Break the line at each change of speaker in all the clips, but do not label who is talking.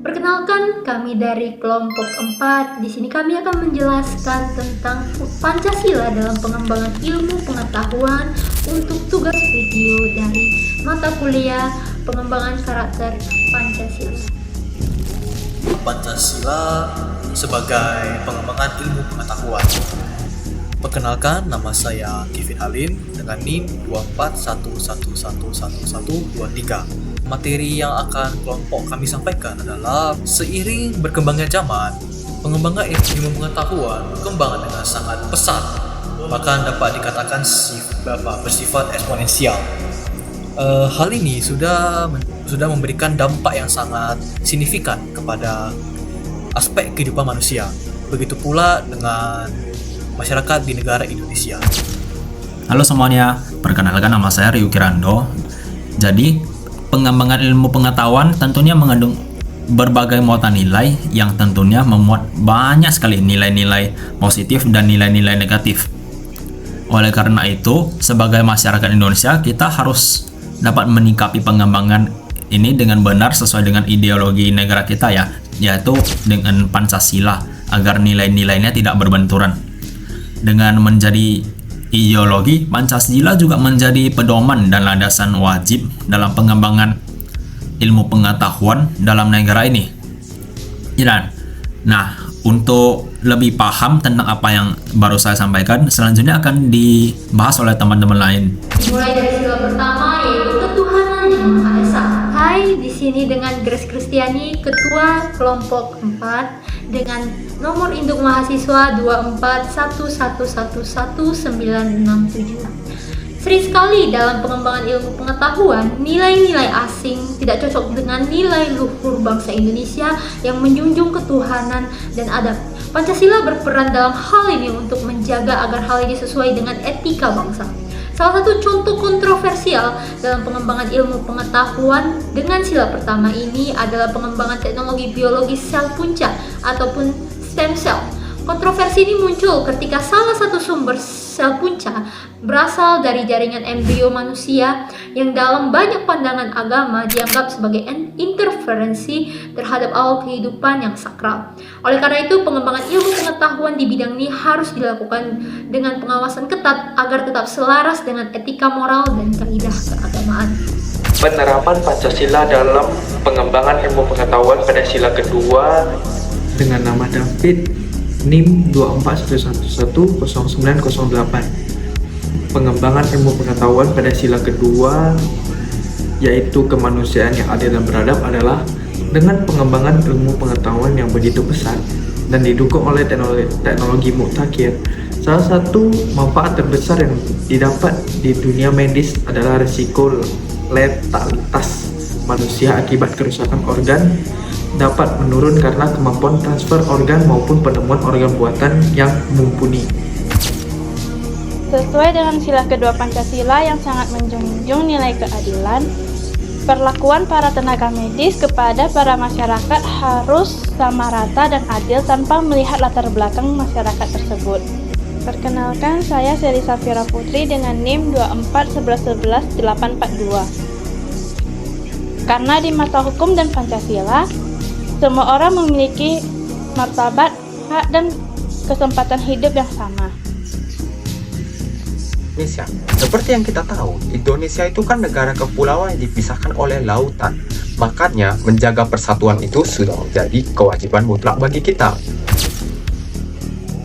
Perkenalkan, kami dari kelompok 4. Di sini kami akan menjelaskan tentang Pancasila dalam pengembangan ilmu pengetahuan untuk tugas video dari mata kuliah pengembangan karakter Pancasila.
Pancasila sebagai pengembangan ilmu pengetahuan. Perkenalkan, nama saya Kevin Halim dengan NIM 241111123. Materi yang akan kelompok kami sampaikan adalah seiring berkembangnya zaman, pengembangan ilmu pengetahuan berkembang dengan sangat pesat, bahkan dapat dikatakan bersifat eksponensial. Hal ini sudah memberikan dampak yang sangat signifikan kepada aspek kehidupan manusia. Begitu pula dengan masyarakat di negara Indonesia.
Halo semuanya, perkenalkan nama saya Ryu Kirando. Jadi, pengembangan ilmu pengetahuan tentunya mengandung berbagai muatan nilai yang tentunya memuat banyak sekali nilai-nilai positif dan nilai-nilai negatif. Oleh karena itu, sebagai masyarakat Indonesia, kita harus dapat menyikapi pengembangan ini dengan benar sesuai dengan ideologi negara kita yaitu dengan Pancasila, agar nilai-nilainya tidak berbenturan. Dengan menjadi ideologi, Pancasila juga menjadi pedoman dan landasan wajib dalam pengembangan ilmu pengetahuan dalam negara ini. Nah, untuk lebih paham tentang apa yang baru saya sampaikan, selanjutnya akan dibahas oleh teman-teman lain.
Mulai dari sila pertama, yaitu ketuhanan yang Maha Esa. Hai, di sini dengan Grace Kristiani, Ketua Kelompok 4, dengan nomor induk mahasiswa 241111967. Sering sekali dalam pengembangan ilmu pengetahuan, nilai-nilai asing tidak cocok dengan nilai luhur bangsa Indonesia yang menjunjung ketuhanan dan adab. Pancasila berperan dalam hal ini untuk menjaga agar hal ini sesuai dengan etika bangsa. Salah satu contoh kontroversial dalam pengembangan ilmu pengetahuan dengan sila pertama ini adalah pengembangan teknologi biologi sel punca ataupun stem cell. Kontroversi ini muncul ketika salah satu sumber sel punca berasal dari jaringan embrio manusia yang dalam banyak pandangan agama dianggap sebagai interferensi terhadap awal kehidupan yang sakral. Oleh karena itu, pengembangan ilmu pengetahuan di bidang ini harus dilakukan dengan pengawasan ketat agar tetap selaras dengan etika moral dan kaidah keagamaan.
Penerapan Pancasila dalam pengembangan ilmu pengetahuan pada sila kedua dengan nama David NIM 241110908. Pengembangan ilmu pengetahuan pada sila kedua yaitu kemanusiaan yang adil dan beradab adalah dengan pengembangan ilmu pengetahuan yang begitu besar dan didukung oleh teknologi mutakhir. Salah satu manfaat terbesar yang didapat di dunia medis adalah risiko letalitas manusia akibat kerusakan organ dapat menurun karena kemampuan transfer organ maupun penemuan organ buatan yang mumpuni.
Sesuai dengan sila kedua Pancasila yang sangat menjunjung nilai keadilan, perlakuan para tenaga medis kepada para masyarakat harus sama rata dan adil tanpa melihat latar belakang masyarakat tersebut. Perkenalkan, saya Seri Safira Putri dengan NIM 2411842. Karena di mata hukum dan Pancasila, semua orang memiliki martabat, hak, dan kesempatan hidup yang sama.
Indonesia. Seperti yang kita tahu, Indonesia itu kan negara kepulauan yang dipisahkan oleh lautan. Makanya, menjaga persatuan itu sudah menjadi kewajiban mutlak bagi kita.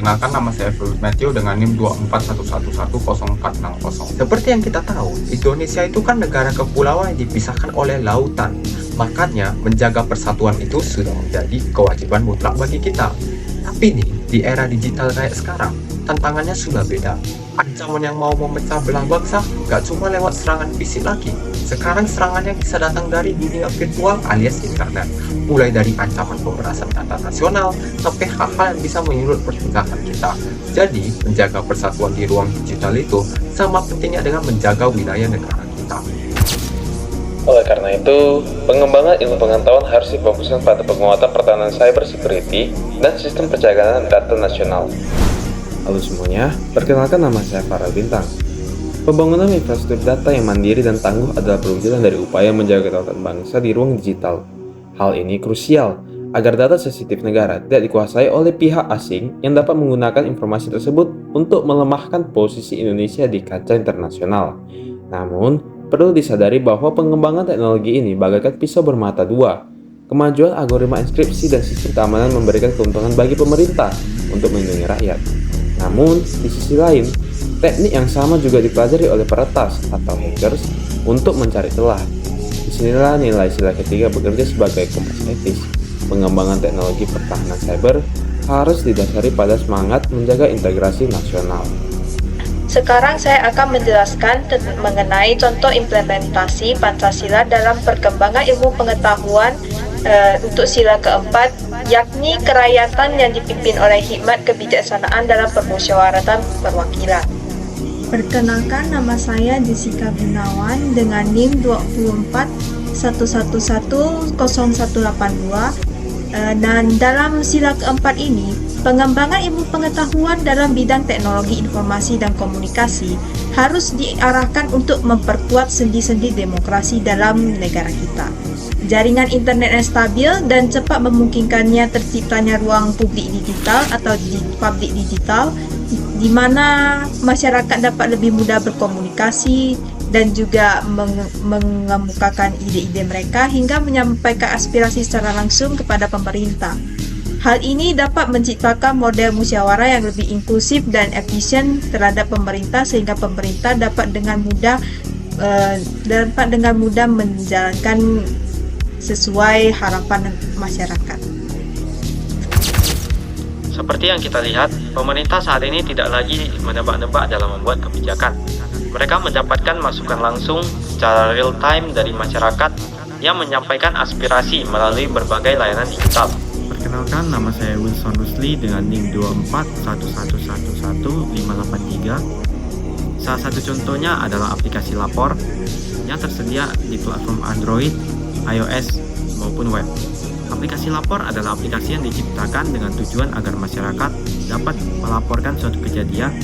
Perkenalkan, nama saya Fluid Matthew dengan NIM 241110460.
Seperti yang kita tahu, Indonesia itu kan negara kepulauan yang dipisahkan oleh lautan. Makanya, menjaga persatuan itu sudah menjadi kewajiban mutlak bagi kita. Tapi nih, di era digital kayak sekarang, tantangannya sudah beda. Ancaman yang mau memecah belah bangsa gak cuma lewat serangan fisik lagi. Sekarang serangan yang bisa datang dari dunia virtual alias internet. Mulai dari ancaman pemerasan data nasional sampai hal-hal yang bisa menyulut pertingkatan kita. Jadi, menjaga persatuan di ruang digital itu sama pentingnya dengan menjaga wilayah negara kita.
Oleh karena itu, pengembangan ilmu pengetahuan harus difokuskan pada penguatan pertahanan cyber security dan sistem percadangan data nasional.
Halo semuanya, perkenalkan nama saya Farah Bintang. Pembangunan infrastruktur data yang mandiri dan tangguh adalah perwujudan dari upaya menjaga kedaulatan bangsa di ruang digital. Hal ini krusial agar data sensitif negara tidak dikuasai oleh pihak asing yang dapat menggunakan informasi tersebut untuk melemahkan posisi Indonesia di kancah internasional. Namun, perlu disadari bahwa pengembangan teknologi ini bagaikan pisau bermata dua. Kemajuan algoritma enkripsi dan sistem keamanan memberikan keuntungan bagi pemerintah untuk melindungi rakyat. Namun, di sisi lain, teknik yang sama juga dipelajari oleh peretas atau hackers untuk mencari celah. Disinilah nilai sila ketiga bekerja sebagai kompas etis. Pengembangan teknologi pertahanan cyber harus didasari pada semangat menjaga integrasi nasional.
Sekarang saya akan menjelaskan mengenai contoh implementasi Pancasila dalam perkembangan ilmu pengetahuan untuk sila keempat, yakni kerakyatan yang dipimpin oleh hikmat kebijaksanaan dalam permusyawaratan perwakilan.
Perkenalkan, nama saya Jessica Gunawan dengan NIM 2411100182. Dan dalam sila keempat ini, pengembangan ilmu pengetahuan dalam bidang teknologi informasi dan komunikasi harus diarahkan untuk memperkuat sendi-sendi demokrasi dalam negara kita. Jaringan internet yang stabil dan cepat memungkinkannya terciptanya ruang publik digital atau publik digital di mana masyarakat dapat lebih mudah berkomunikasi dan juga mengemukakan ide-ide mereka hingga menyampaikan aspirasi secara langsung kepada pemerintah. Hal ini dapat menciptakan model musyawarah yang lebih inklusif dan efisien terhadap pemerintah sehingga pemerintah dapat dengan mudah menjalankan sesuai harapan masyarakat.
Seperti yang kita lihat, pemerintah saat ini tidak lagi menebak-nebak dalam membuat kebijakan. Mereka mendapatkan masukan langsung secara real time dari masyarakat yang menyampaikan aspirasi melalui berbagai layanan digital.
Perkenalkan, nama saya Wilson Rusli dengan NIM 2411111583. Salah satu contohnya adalah aplikasi Lapor yang tersedia di platform Android, iOS, maupun web. Aplikasi Lapor adalah aplikasi yang diciptakan dengan tujuan agar masyarakat dapat melaporkan suatu kejadian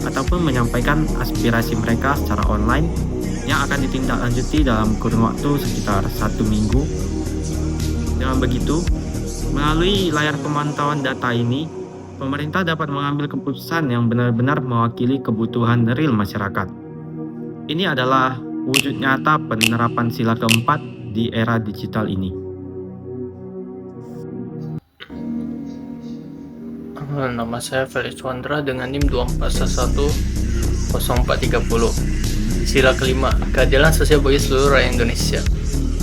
ataupun menyampaikan aspirasi mereka secara online yang akan ditindaklanjuti dalam kurun waktu sekitar 1 minggu. Dengan begitu, melalui layar pemantauan data ini, pemerintah dapat mengambil keputusan yang benar-benar mewakili kebutuhan real masyarakat. Ini adalah wujud nyata penerapan sila keempat di era digital ini.
Nama saya Felix Wandra dengan NIM 24110430. Sila kelima, keadilan sosial bagi seluruh rakyat Indonesia.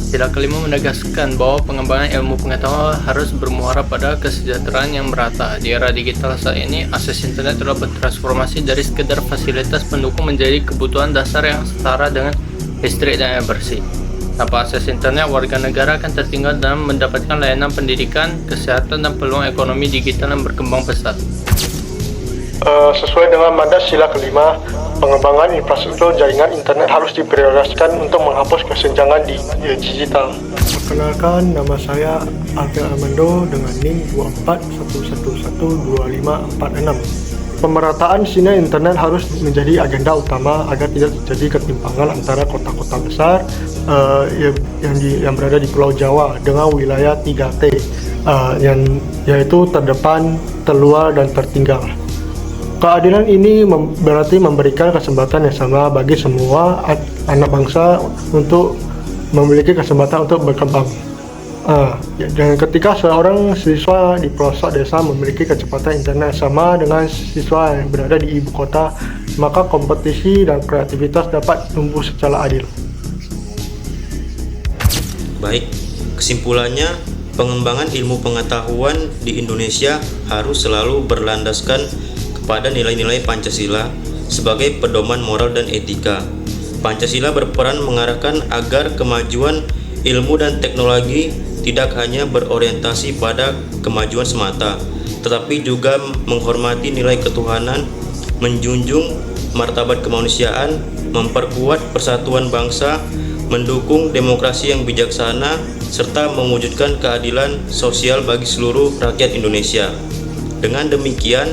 Sila kelima menegaskan bahwa pengembangan ilmu pengetahuan harus bermuara pada kesejahteraan yang merata. Di era digital saat ini, akses internet telah bertransformasi dari sekedar fasilitas pendukung menjadi kebutuhan dasar yang setara dengan listrik dan air bersih. Tanpa akses internet, warga negara akan tertinggal dalam mendapatkan layanan pendidikan, kesehatan, dan peluang ekonomi digital yang berkembang pesat.
Sesuai dengan mandat sila kelima, pengembangan infrastruktur jaringan internet harus diprioritaskan untuk menghapus kesenjangan di digital.
Perkenalkan, nama saya Alvin Armando dengan NIM 2411112546. Pemerataan sinyal internet harus menjadi agenda utama agar tidak terjadi ketimpangan antara kota-kota besar yang berada di Pulau Jawa dengan wilayah 3T yaitu terdepan, terluar, dan tertinggal. Keadilan ini berarti memberikan kesempatan yang sama bagi semua anak bangsa untuk memiliki kesempatan untuk berkembang. Dan ketika seorang siswa di pelosok desa memiliki kecepatan internet sama dengan siswa yang berada di ibu kota, maka kompetisi dan kreativitas dapat tumbuh secara adil.
Baik, kesimpulannya, pengembangan ilmu pengetahuan di Indonesia harus selalu berlandaskan kepada nilai-nilai Pancasila sebagai pedoman moral dan etika. Pancasila berperan mengarahkan agar kemajuan ilmu dan teknologi tidak hanya berorientasi pada kemajuan semata, tetapi juga menghormati nilai ketuhanan, menjunjung martabat kemanusiaan, memperkuat persatuan bangsa, mendukung demokrasi yang bijaksana, serta mewujudkan keadilan sosial bagi seluruh rakyat Indonesia. Dengan demikian,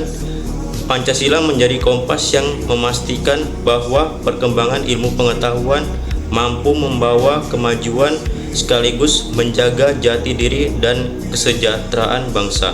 Pancasila menjadi kompas yang memastikan bahwa perkembangan ilmu pengetahuan mampu membawa kemajuan sekaligus menjaga jati diri dan kesejahteraan bangsa.